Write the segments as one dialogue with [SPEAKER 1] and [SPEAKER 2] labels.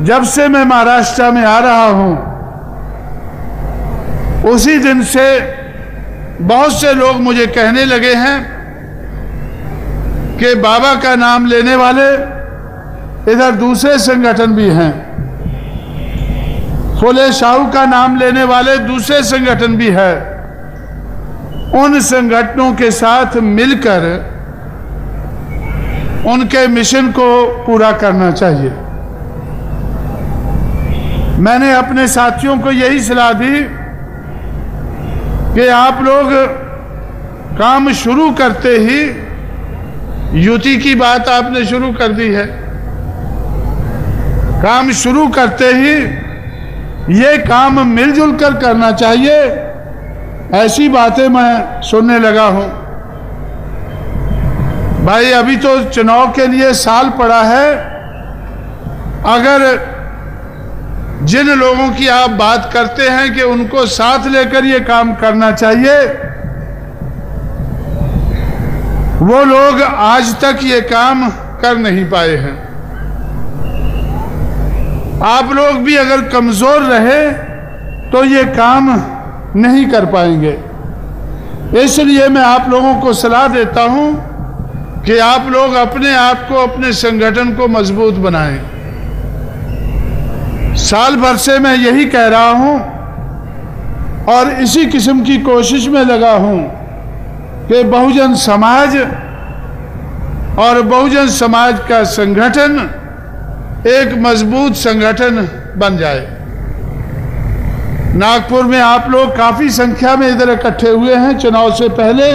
[SPEAKER 1] जब से मैं महाराष्ट्र में आ रहा हूं, उसी दिन से बहुत से लोग मुझे कहने लगे हैं कि बाबा का नाम लेने वाले इधर दूसरे संगठन भी हैं, फुले शाहू का नाम लेने वाले दूसरे संगठन भी है। उन संगठनों के साथ मिलकर उनके मिशन को पूरा करना चाहिए। मैंने अपने साथियों को यही सलाह दी कि आप लोग काम शुरू करते ही युति की बात आपने शुरू कर दी है। काम शुरू करते ही ये काम मिलजुल कर करना चाहिए, ऐसी बातें मैं सुनने लगा हूं। भाई अभी तो चुनाव के लिए साल पड़ा है। अगर जिन लोगों की आप बात करते हैं कि उनको साथ लेकर ये काम करना चाहिए, वो लोग आज तक ये काम कर नहीं पाए हैं। आप लोग भी अगर कमजोर रहे तो ये काम नहीं कर पाएंगे। इसलिए मैं आप लोगों को सलाह देता हूं कि आप लोग अपने आप को, अपने संगठन को मजबूत बनाएं। साल भर से मैं यही कह रहा हूं और इसी किस्म की कोशिश में लगा हूं कि बहुजन समाज और बहुजन समाज का संगठन एक मजबूत संगठन बन जाए। नागपुर में आप लोग काफी संख्या में इधर इकट्ठे हुए हैं चुनाव से पहले,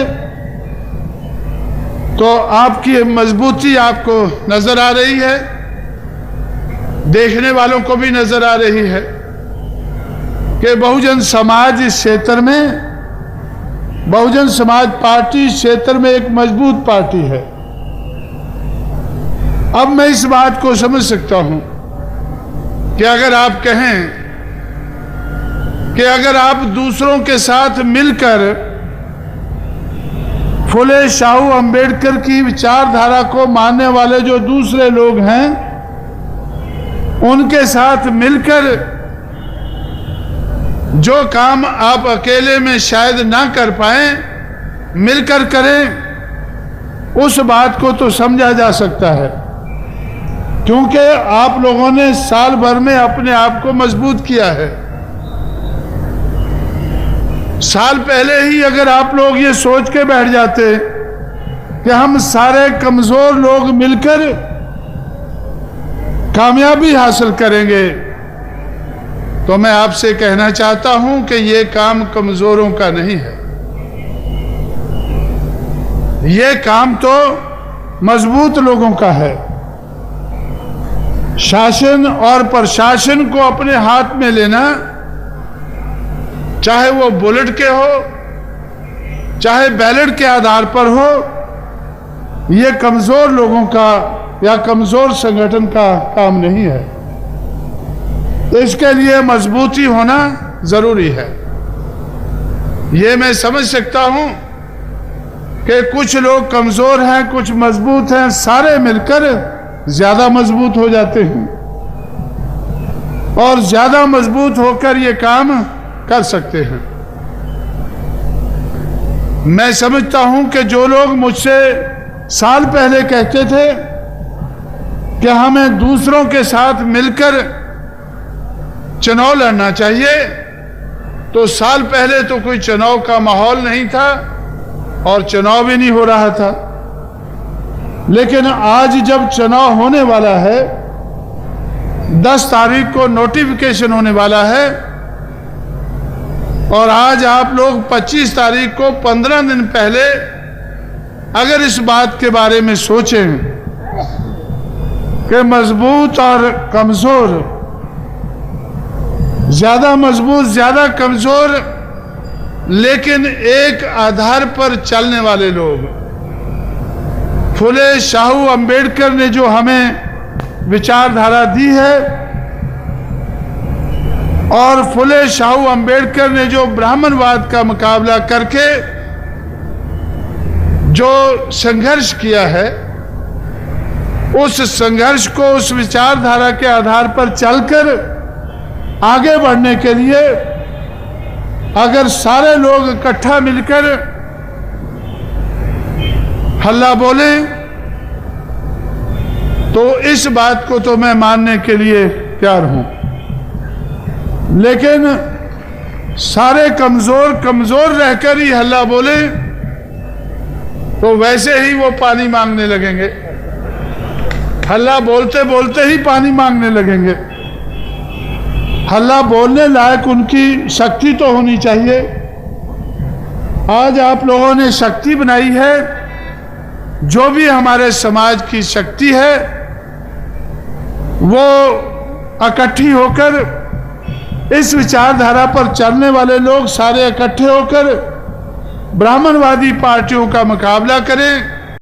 [SPEAKER 1] तो आपकी मजबूती आपको नजर आ रही है, देखने वालों को भी नजर आ रही है कि बहुजन समाज इस क्षेत्र में, बहुजन समाज पार्टी इस क्षेत्र में एक मजबूत पार्टी है। अब मैं इस बात को समझ सकता हूं कि अगर आप कहें कि अगर आप दूसरों के साथ मिलकर फुले शाहू अंबेडकर की विचारधारा को मानने वाले जो दूसरे लोग हैं, उनके साथ मिलकर जो काम आप अकेले में शायद ना कर पाए, मिलकर करें, उस बात को तो समझा जा सकता है, क्योंकि आप लोगों ने साल भर में अपने आप को मजबूत किया है। साल पहले ही अगर आप लोग ये सोच के बैठ जाते कि हम सारे कमजोर लोग मिलकर कामयाबी हासिल करेंगे, तो मैं आपसे कहना चाहता हूं कि ये काम कमजोरों का नहीं है। ये काम तो मजबूत लोगों का है। शासन और प्रशासन को अपने हाथ में लेना, चाहे वो बुलेट के हो, चाहे बैलेट के आधार पर हो, ये कमजोर लोगों का या कमजोर संगठन का काम नहीं है। इसके लिए मजबूती होना जरूरी है। ये मैं समझ सकता हूं कि कुछ लोग कमजोर हैं, कुछ मजबूत हैं, सारे मिलकर ज्यादा मजबूत हो जाते हैं और ज्यादा मजबूत होकर ये काम कर सकते हैं। मैं समझता हूं कि जो लोग मुझसे साल पहले कहते थे कि हमें दूसरों के साथ मिलकर चुनाव लड़ना चाहिए, तो साल पहले तो कोई चुनाव का माहौल नहीं था और चुनाव भी नहीं हो रहा था। लेकिन आज जब चुनाव होने वाला है, 10 तारीख को नोटिफिकेशन होने वाला है, और आज आप लोग 25 तारीख को 15 दिन पहले अगर इस बात के बारे में सोचें कि मजबूत और कमजोर, ज्यादा मजबूत ज्यादा कमजोर, लेकिन एक आधार पर चलने वाले लोग, फुले शाहू अंबेडकर ने जो हमें विचारधारा दी है और फुले शाहू अंबेडकर ने जो ब्राह्मणवाद का मुकाबला करके जो संघर्ष किया है, उस संघर्ष को, उस विचारधारा के आधार पर चलकर आगे बढ़ने के लिए अगर सारे लोग इकट्ठा मिलकर हल्ला बोले तो इस बात को तो मैं मानने के लिए तैयार हूं। लेकिन सारे कमजोर रहकर ही हल्ला बोले तो वैसे ही वो पानी मांगने लगेंगे, हल्ला बोलते बोलते ही पानी मांगने लगेंगे। हल्ला बोलने लायक उनकी शक्ति तो होनी चाहिए। आज आप लोगों ने शक्ति बनाई है, जो भी हमारे समाज की शक्ति है वो इकट्ठी होकर इस विचारधारा पर चलने वाले लोग सारे इकट्ठे होकर ब्राह्मणवादी पार्टियों का मुकाबला करें